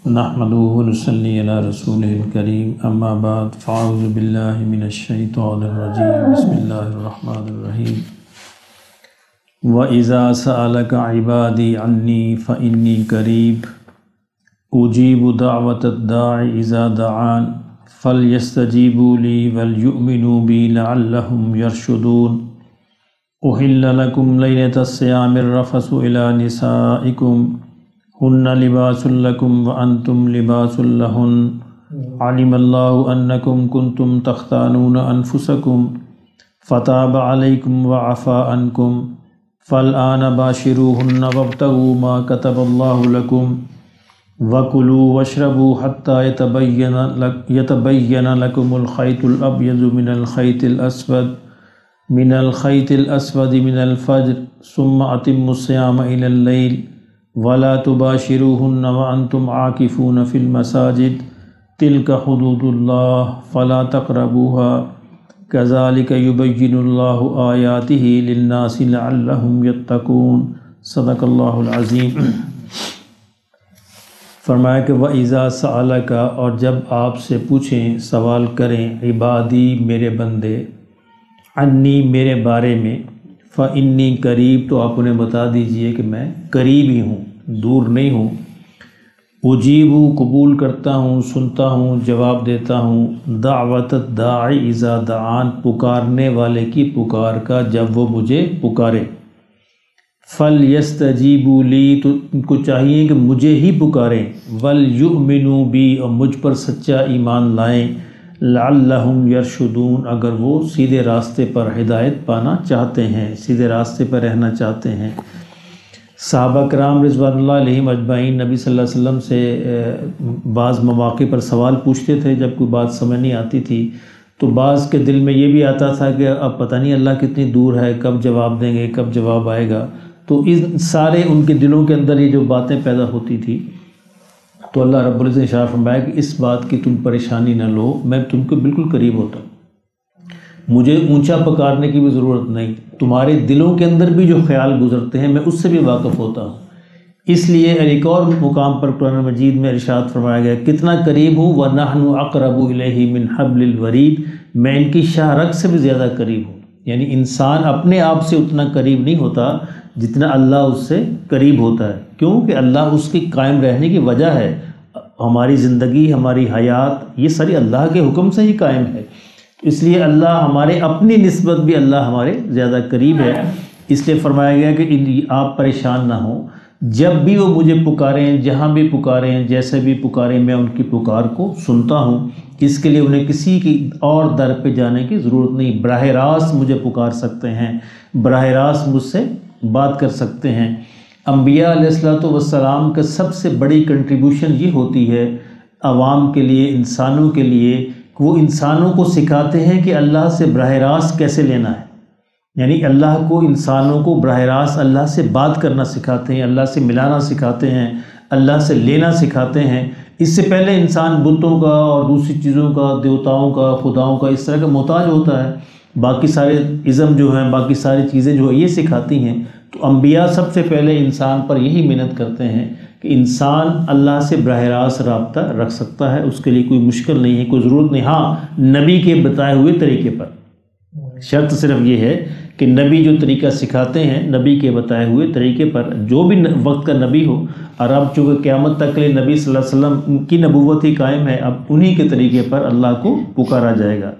نحمده ونصلي على رسوله الكريم اما بعد فاعوذ بالله من الشيطان الرجيم بسم الله الرحمن الرحيم وَإِذَا سَأَلَكَ عِبَادِي عَنِّي فَإِنِّي قَرِيبٌ أُجِيبُ دَعْوَةَ الدَّاعِ إِذَا دَعَانِ فَلْيَسْتَجِيبُوا لِي وَلْيُؤْمِنُوا بِي لَعَلَّهُمْ يَرْشُدُونَ أُحِلَّ لَكُمْ لَيْلَةَ الصِّيَامِ الرَّفَثُ إِلَى نِسَائِكُمْ هن لباس لكم وأنتم لباس لهن علم الله أنكم كنتم تختانون أنفسكم فتاب عليكم وعفى عنكم فالآن باشروهن وابتغوا ما كتب الله لكم وكلوا واشربوا حتى يتبين لكم الخيط الأبيض من الخيط الأسود من الفجر ثم أتموا الصيام إلى الليل ولا تباشروهن وأنتم عاكفون في المساجد تلك حدود الله فلا تقربوها كذلك يبين الله آياته للناس لعلهم يتقون صدق اللہ العظیم۔ فرمایا کہ وَإِذَا سَأَلَكَ، اور جب آپ سے پوچھیں، سوال کریں، عبادی میرے بندے، عنی میرے بارے میں، فَإِنِّي قریب، تو آپ انہیں بتا دیجئے کہ میں قریب ہی ہوں، دور نہیں ہوں۔ اجیبو، قبول کرتا ہوں، سنتا ہوں، جواب دیتا ہوں، دعوت الداعی اذا دعان، پکارنے والے کی پکار کا جب وہ مجھے پکارے۔ فَلْيَسْتَجِيبُوا لِي، تو ان کو چاہیے کہ مجھے ہی پکاریں، وَلْيُؤْمِنُوا بِي، اور مجھ پر سچا ایمان لائیں، لعلہم یرشدون، اگر وہ سیدھے راستے پر ہدایت پانا چاہتے ہیں، سیدھے راستے پر رہنا چاہتے ہیں۔ صحابہ کرام رضوان اللہ علیہم اجمعین نبی صلی اللہ علیہ وسلم سے بعض مواقع پر سوال پوچھتے تھے جب کوئی بات سمجھ نہیں آتی تھی، تو بعض کے دل میں یہ بھی آتا تھا کہ اب پتہ نہیں اللہ کتنی دور ہے، کب جواب دیں گے، کب جواب آئے گا، تو ان سارے ان کے دلوں کے اندر یہ جو باتیں پیدا ہوتی تھی، تو اللہ رب العزت نے ارشاد فرمایا کہ اس بات کی تم پریشانی نہ لو، میں تم کو بالکل قریب ہوتا ہوں، مجھے اونچا پکارنے کی بھی ضرورت نہیں، تمہارے دلوں کے اندر بھی جو خیال گزرتے ہیں میں اس سے بھی واقف ہوتا ہوں۔ اس لیے ایک اور مقام پر قرآن مجید میں ارشاد فرمایا گیا، کتنا قریب ہوں، وَنَحْنُ أَقْرَبُ إِلَيْهِ مِنْ حَبْلِ الْوَرِيدِ، میں ان کی شاہ رگ سے بھی زیادہ قریب ہوں۔ یعنی انسان اپنے آپ سے اتنا قریب نہیں ہوتا جتنا اللہ اس سے قریب ہوتا ہے، کیونکہ اللہ اس کی قائم رہنے کی وجہ ہے، ہماری زندگی، ہماری حیات، یہ ساری اللہ کے حکم سے ہی قائم ہے، اس لیے اللہ ہمارے اپنی نسبت بھی اللہ ہمارے زیادہ قریب ہے۔ اس لیے فرمایا گیا کہ آپ پریشان نہ ہوں، جب بھی وہ مجھے پکاریں، جہاں بھی پکاریں، جیسے بھی پکاریں، میں ان کی پکار کو سنتا ہوں، اس کے لیے انہیں کسی کی اور در پہ جانے کی ضرورت نہیں، براہ راست مجھے پکار سکتے ہیں، براہ راست مجھ سے بات کر سکتے ہیں۔ انبیاء علیہ السلام کا سب سے بڑی کنٹریبیوشن یہ ہوتی ہے عوام کے لیے، انسانوں کے لیے، کہ وہ انسانوں کو سکھاتے ہیں کہ اللہ سے براہ راست کیسے لینا ہے، یعنی اللہ کو، انسانوں کو براہ راست اللہ سے بات کرنا سکھاتے ہیں، اللہ سے ملانا سکھاتے ہیں، اللہ سے لینا سکھاتے ہیں۔ اس سے پہلے انسان بتوں کا اور دوسری چیزوں کا، دیوتاؤں کا، خداؤں کا، اس طرح کا محتاج ہوتا ہے، باقی سارے ازم جو ہیں، باقی ساری چیزیں جو یہ سکھاتی ہیں۔ تو انبیاء سب سے پہلے انسان پر یہی محنت کرتے ہیں کہ انسان اللہ سے براہ راست رابطہ رکھ سکتا ہے، اس کے لیے کوئی مشکل نہیں ہے، کوئی ضرورت نہیں، ہاں نبی کے بتائے ہوئے طریقے پر، شرط صرف یہ ہے کہ نبی جو طریقہ سکھاتے ہیں، نبی کے بتائے ہوئے طریقے پر، جو بھی وقت کا نبی ہو، اور اب چونکہ قیامت تک کے لیے نبی صلی اللہ علیہ وسلم کی نبوت ہی قائم ہے، اب انہی کے طریقے پر اللہ کو پکارا جائے گا۔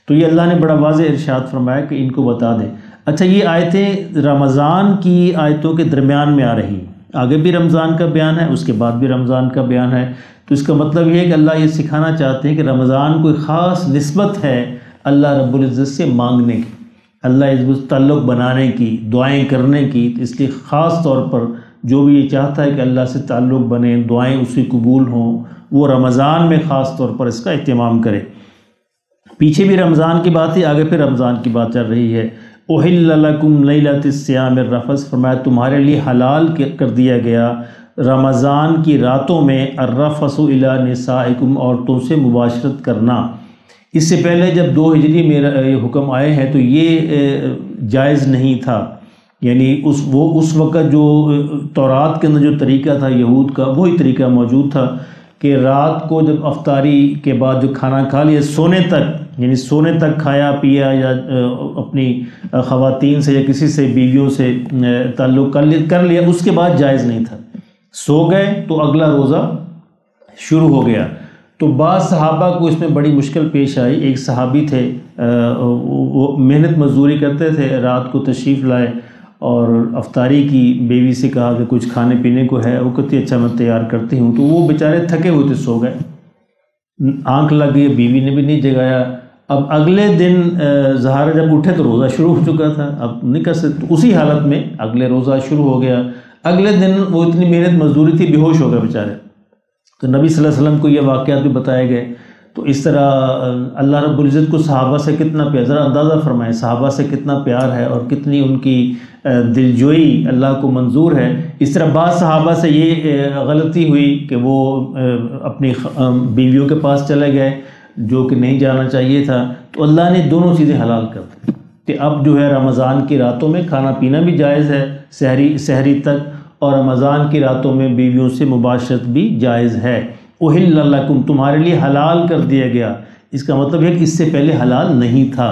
تو یہ اللہ نے بڑا واضح ارشاد فرمایا کہ ان کو بتا دیں۔ اچھا، یہ آیتیں رمضان کی آیتوں کے درمیان میں آ رہی ہیں، آگے بھی رمضان کا بیان ہے، اس کے بعد بھی رمضان کا بیان ہے، تو اس کا مطلب یہ ہے کہ اللہ یہ سکھانا چاہتے ہیں کہ رمضان کوئی خاص نسبت ہے اللہ رب العزت سے مانگنے کی، اللہ عزت تعلق بنانے کی، دعائیں کرنے کی، اس لیے خاص طور پر جو بھی یہ چاہتا ہے کہ اللہ سے تعلق بنے، دعائیں اس کی قبول ہوں، وہ رمضان میں خاص طور پر اس کا اہتمام کرے۔ پیچھے بھی رمضان کی بات ہے، آگے پھر رمضان کی بات چل رہی ہے۔ احل لکم لیلۃ الصیام الرفث، فرمایا تمہارے لیے حلال کر دیا گیا رمضان کی راتوں میں الرفث الی نسائکم، عورتوں سے مباشرت کرنا۔ اس سے پہلے جب 2 ہجری میں یہ حکم آئے ہیں تو یہ جائز نہیں تھا، یعنی اس وقت جو تورات کے اندر جو طریقہ تھا یہود کا، وہی طریقہ موجود تھا کہ رات کو جب افطاری کے بعد جو کھانا کھا لیا سونے تک، یعنی سونے تک کھایا پیا یا اپنی خواتین سے یا کسی سے بیویوں سے تعلق کر لیا، اس کے بعد جائز نہیں تھا۔ سو گئے تو اگلا روزہ شروع ہو گیا۔ تو بعض صحابہ کو اس میں بڑی مشکل پیش آئی۔ ایک صحابی تھے، وہ محنت مزدوری کرتے تھے، رات کو تشریف لائے اور افطاری کی، بیوی سے کہا کہ کچھ کھانے پینے کو ہے، وہ کہتی اچھا میں تیار کرتی ہوں۔ تو وہ بیچارے تھکے ہوئے تھے، سو گئے، آنکھ لگ گئی، بیوی نے بھی نہیں جگایا۔ اب اگلے دن ظاہر جب اٹھے تو روزہ شروع ہو چکا تھا، اب نہیں کر سکتے، اسی حالت میں اگلے روزہ شروع ہو گیا۔ اگلے دن وہ اتنی محنت مزدوری تھی، بے ہوش ہو گئے بیچارے۔ تو نبی صلی اللہ علیہ وسلم کو یہ واقعات بھی بتائے گئے۔ تو اس طرح اللہ رب العزت کو صحابہ سے کتنا پیار، ذرا اندازہ فرمائیں صحابہ سے کتنا پیار ہے اور کتنی ان کی دلجوئی اللہ کو منظور ہے۔ اس طرح بعض صحابہ سے یہ غلطی ہوئی کہ وہ اپنی بیویوں کے پاس چلے گئے جو کہ نہیں جانا چاہیے تھا، تو اللہ نے دونوں چیزیں حلال کر دی کہ اب جو ہے رمضان کی راتوں میں کھانا پینا بھی جائز ہے سحری تک، اور رمضان کی راتوں میں بیویوں سے مباشرت بھی جائز ہے۔ احل لکم، تمہارے لیے حلال کر دیا گیا۔ اس کا مطلب ہے کہ اس سے پہلے حلال نہیں تھا،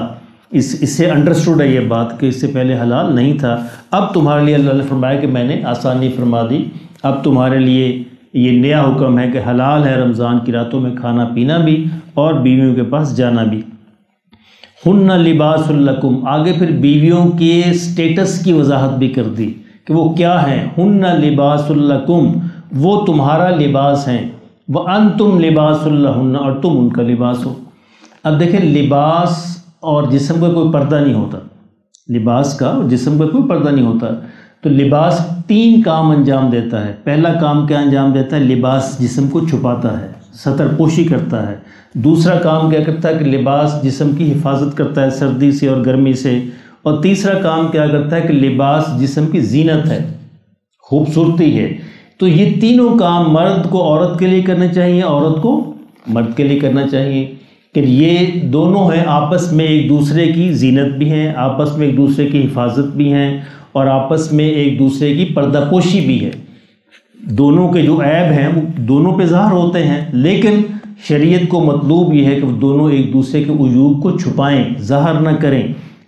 اس سے انڈرسٹوڈ ہے یہ بات کہ اس سے پہلے حلال نہیں تھا۔ اب تمہارے لیے اللہ نے فرمایا کہ میں نے آسانی فرما دی، اب تمہارے لیے یہ نیا حکم ہے کہ حلال ہے رمضان کی راتوں میں کھانا پینا بھی اور بیویوں کے پاس جانا بھی۔ ہن لباس لکم، آگے پھر بیویوں کے سٹیٹس کی وضاحت بھی کر دی کہ وہ کیا ہیں۔ ہن لباس لکم، وہ تمہارا لباس ہیں، وانتم لباس لہن، اور تم ان کا لباس ہو۔ اب دیکھیں لباس اور جسم کا کوئی پردہ نہیں ہوتا، لباس کا اور جسم کا کوئی پردہ نہیں ہوتا۔ تو لباس 3 کام انجام دیتا ہے۔ پہلا کام کیا انجام دیتا ہے؟ لباس جسم کو چھپاتا ہے، ستر پوشی کرتا ہے۔ دوسرا کام کیا کرتا ہے کہ لباس جسم کی حفاظت کرتا ہے سردی سے اور گرمی سے۔ اور تیسرا کام کیا کرتا ہے کہ لباس جسم کی زینت ہے، خوبصورتی ہے۔ تو یہ تینوں کام مرد کو عورت کے لیے کرنے چاہیے، عورت کو مرد کے لیے کرنا چاہیے، کہ یہ دونوں ہیں آپس میں ایک دوسرے کی زینت بھی ہیں، آپس میں ایک دوسرے کی حفاظت بھی ہیں، اور آپس میں ایک دوسرے کی پردہ پوشی بھی ہے۔ دونوں کے جو عیب ہیں وہ دونوں پہ ظاہر ہوتے ہیں، لیکن شریعت کو مطلوب یہ ہے کہ وہ دونوں ایک دوسرے کے عیوب کو چھپائیں، ظاہر نہ کریں۔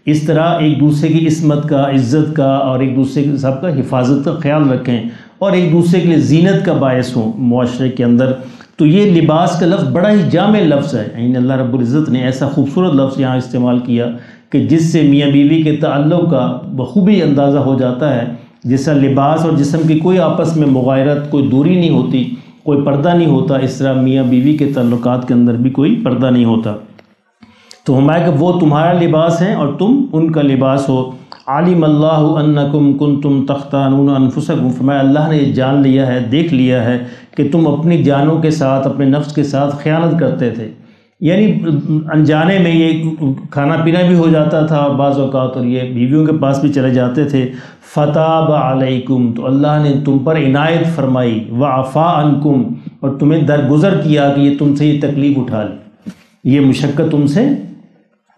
اس طرح ایک دوسرے کی عصمت کا، عزت کا اور ایک دوسرے کے سب کا حفاظت کا خیال رکھیں اور ایک دوسرے کے لیے زینت کا باعث ہوں معاشرے کے اندر۔ تو یہ لباس کا لفظ بڑا ہی جامع لفظ ہے، یعنی اللہ رب العزت نے ایسا خوبصورت لفظ یہاں استعمال کیا کہ جس سے میاں بیوی کے تعلق کا بخوبی اندازہ ہو جاتا ہے۔ جس طرح لباس اور جسم کی کوئی آپس میں مغایرت، کوئی دوری نہیں ہوتی، کوئی پردہ نہیں ہوتا، اس طرح میاں بیوی کے تعلقات کے اندر بھی کوئی پردہ نہیں ہوتا۔ تو ہمارا کہ وہ تمہارا لباس ہیں اور تم ان کا لباس ہو۔ علم اللہ انکم کنتم تختانون انفسکم، فرمایا اللہ نے یہ جان لیا ہے، دیکھ لیا ہے کہ تم اپنی جانوں کے ساتھ، اپنے نفس کے ساتھ خیانت کرتے تھے، یعنی انجانے میں یہ کھانا پینا بھی ہو جاتا تھا اور بعض اوقات اور یہ بیویوں کے پاس بھی چلے جاتے تھے۔ فتاب علیکم، تو اللہ نے تم پر عنایت فرمائی، وعفا عنکم، اور تمہیں درگزر کیا کہ یہ تم سے یہ تکلیف اٹھا لی، یہ مشقت تم سے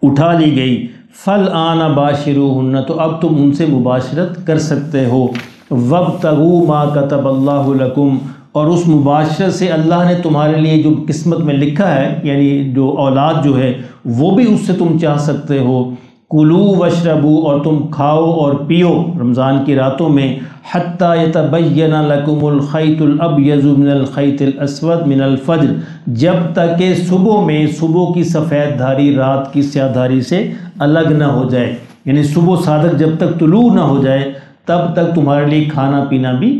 اٹھا لی گئی۔ فالآن باشروہن، تو اب تم ان سے مباشرت کر سکتے ہو۔ وابتغوا ما کتب اللہ لکم، اور اس مباشرت سے اللہ نے تمہارے لیے جو قسمت میں لکھا ہے، یعنی جو اولاد جو ہے وہ بھی اس سے تم چاہ سکتے ہو۔ کلوا واشربوا، اور تم کھاؤ اور پیو رمضان کی راتوں میں، حتی یتبین لکم الخیط الابیض من الخیط الاسود من الفجر، جب تک کہ صبح کی سفید دھاری رات کی سیاہ دھاری سے الگ نہ ہو جائے، یعنی صبح صادق جب تک طلوع نہ ہو جائے تب تک تمہارے لیے کھانا پینا بھی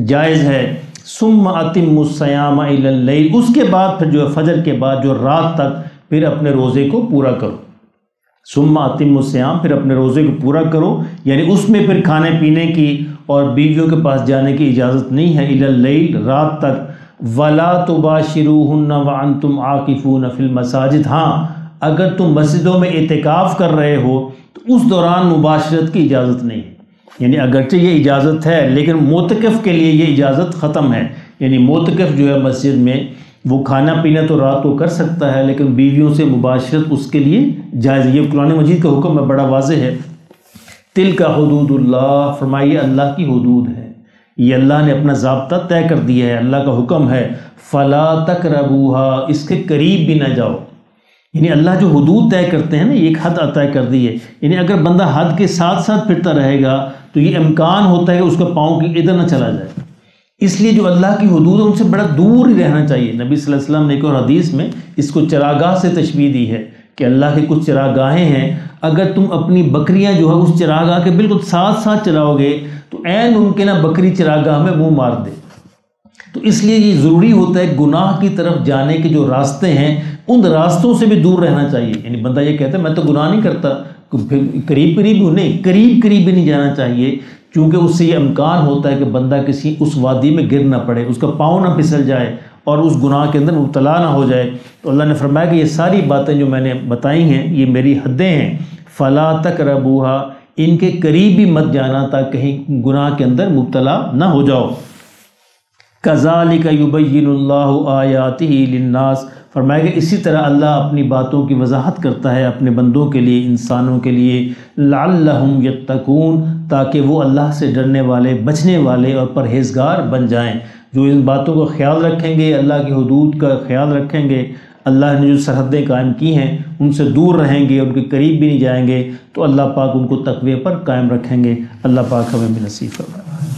جائز ہے۔ ثم اتموا الصیام الی اللیل، اس کے بعد پھر جو ہے فجر کے بعد جو رات تک پھر اپنے روزے کو پورا کرو۔ ثم اتموا الصیام، پھر اپنے روزے کو پورا کرو، یعنی اس میں پھر کھانے پینے کی اور بیویوں کے پاس جانے کی اجازت نہیں ہے، الی اللیل، رات تک۔ ولا تباشروہن وانتم عاکفون فی المساجد، ہاں اگر تم مسجدوں میں اعتکاف کر رہے ہو تو اس دوران مباشرت کی اجازت نہیں ہے، یعنی اگرچہ یہ اجازت ہے لیکن معتکف کے لیے یہ اجازت ختم ہے، یعنی معتکف جو ہے مسجد میں وہ کھانا پینا تو رات کو کر سکتا ہے لیکن بیویوں سے مباشرت اس کے لیے جائز ہے۔ یہ قرآن مجید کا حکم ہے، بڑا واضح ہے۔ تلک حدود اللہ، فرمائیے اللہ کی حدود ہے، یہ اللہ نے اپنا ضابطہ طے کر دیا ہے، اللہ کا حکم ہے فلا تقربوها، اس کے قریب بھی نہ جاؤ۔ یعنی اللہ جو حدود طے کرتے ہیں نا، یہ ایک حد طے کر دی ہے، یعنی اگر بندہ حد کے ساتھ ساتھ پھرتا رہے گا تو یہ امکان ہوتا ہے کہ اس کا پاؤں کی ادھر نہ چلا جائے۔ اس لیے جو اللہ کی حدود ہے ان سے بڑا دور ہی رہنا چاہیے۔ نبی صلی اللہ علیہ وسلم نے ایک اور حدیث میں اس کو چراگاہ سے تشبیہ دی ہے کہ اللہ کے کچھ چراگاہیں ہیں، اگر تم اپنی بکریاں جو ہے اس چراگاہ کے بالکل ساتھ ساتھ چلاؤ گے تو عین ممکن ہے بکری چراگاہ میں منہ مار دے۔ تو اس لیے یہ ضروری ہوتا ہے گناہ کی طرف جانے کے جو راستے ہیں ان راستوں سے بھی دور رہنا چاہیے۔ یعنی بندہ یہ کہتا ہے میں تو گناہ نہیں کرتا، قریب قریب نہیں، قریب قریب بھی نہیں جانا چاہیے، کیونکہ اس سے یہ امکان ہوتا ہے کہ بندہ کسی اس وادی میں گر نہ پڑے، اس کا پاؤں نہ پھسل جائے اور اس گناہ کے اندر مبتلا نہ ہو جائے۔ تو اللہ نے فرمایا کہ یہ ساری باتیں جو میں نے بتائی ہیں یہ میری حدیں ہیں، فلا تقربوها، ان کے قریب بھی مت جانا تاکہ کہیں گناہ کے اندر مبتلا نہ ہو جاؤ۔ کذالک یبین اللہ آیاتہ للناس، فرمایا کہ اسی طرح اللہ اپنی باتوں کی وضاحت کرتا ہے اپنے بندوں کے لیے، انسانوں کے لیے، لعلہم یتقون، تاکہ وہ اللہ سے ڈرنے والے، بچنے والے اور پرہیزگار بن جائیں۔ جو ان باتوں کا خیال رکھیں گے، اللہ کی حدود کا خیال رکھیں گے، اللہ نے جو سرحدیں قائم کی ہیں ان سے دور رہیں گے، ان کے قریب بھی نہیں جائیں گے، تو اللہ پاک ان کو تقوی پر قائم رکھیں گے۔ اللہ پاک ہمیں بھی نصیب فرمائے۔